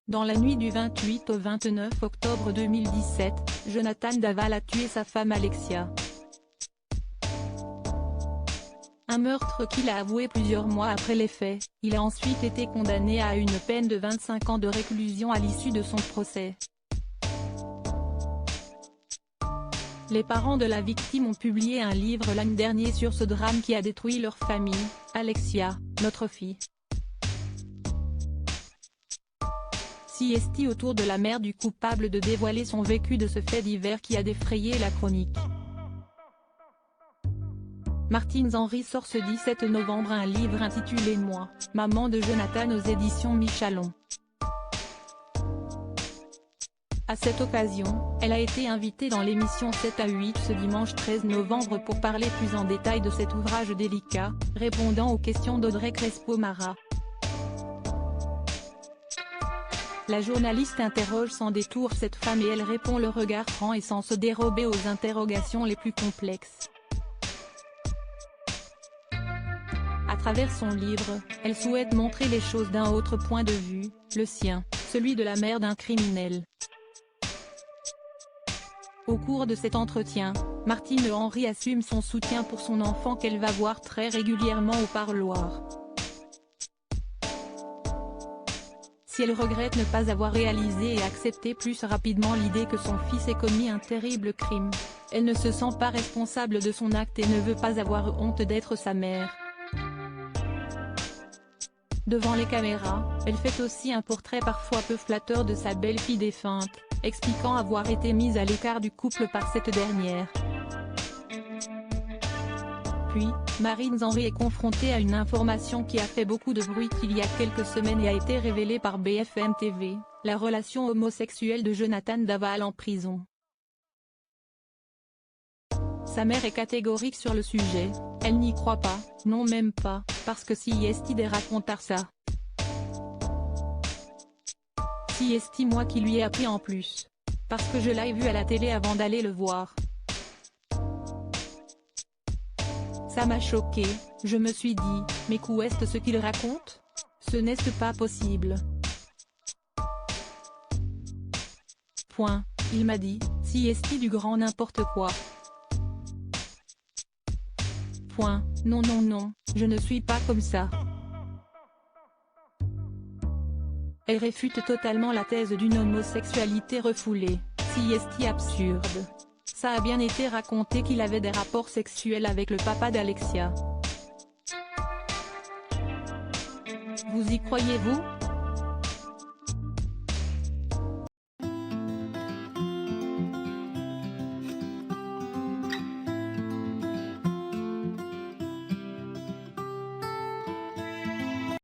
Dans la nuit du 28 au 29 octobre 2017, Jonathan Daval a tué sa femme Alexia. Un meurtre qu'il a avoué plusieurs mois après les faits. Il a ensuite été condamné à une peine de 25 ans de réclusion à l'issue de son procès. Les parents de la victime ont publié un livre l'an dernier sur ce drame qui a détruit leur famille. Alexia, notre fille. Si est-il autour de la mère du coupable de dévoiler son vécu de ce fait divers qui a défrayé la chronique. Martins Henry sort ce 17 novembre un livre intitulé Moi, maman de Jonathan aux éditions Michalon. À cette occasion, elle a été invitée dans l'émission 7 à 8 ce dimanche 13 novembre pour parler plus en détail de cet ouvrage délicat, répondant aux questions d'Audrey Crespo-Mara. La journaliste interroge sans détour cette femme et elle répond le regard franc et sans se dérober aux interrogations les plus complexes. À travers son livre, elle souhaite montrer les choses d'un autre point de vue, le sien, celui de la mère d'un criminel. Au cours de cet entretien, Martins Henry assume son soutien pour son enfant qu'elle va voir très régulièrement au parloir. Si elle regrette ne pas avoir réalisé et accepté plus rapidement l'idée que son fils ait commis un terrible crime, elle ne se sent pas responsable de son acte et ne veut pas avoir honte d'être sa mère. Devant les caméras, elle fait aussi un portrait parfois peu flatteur de sa belle-fille défunte, expliquant avoir été mise à l'écart du couple par cette dernière. Puis, Martins Henry est confrontée à une information qui a fait beaucoup de bruit il y a quelques semaines et a été révélée par BFM TV, la relation homosexuelle de Jonathan Daval en prison. Sa mère est catégorique sur le sujet, elle n'y croit pas, non même pas, parce que si est-il raconter ça. Si est-il moi qui lui ai appris en plus. Parce que je l'ai vu à la télé avant d'aller le voir. Ça m'a choqué, je me suis dit, mais qu'où est ce qu'il raconte? Ce n'est pas possible. Point, il m'a dit, si est-il du grand n'importe quoi. Point, non non non, je ne suis pas comme ça. Elle réfute totalement la thèse d'une homosexualité refoulée, si est absurde. Ça a bien été raconté qu'il avait des rapports sexuels avec le papa d'Alexia. Vous y croyez-vous?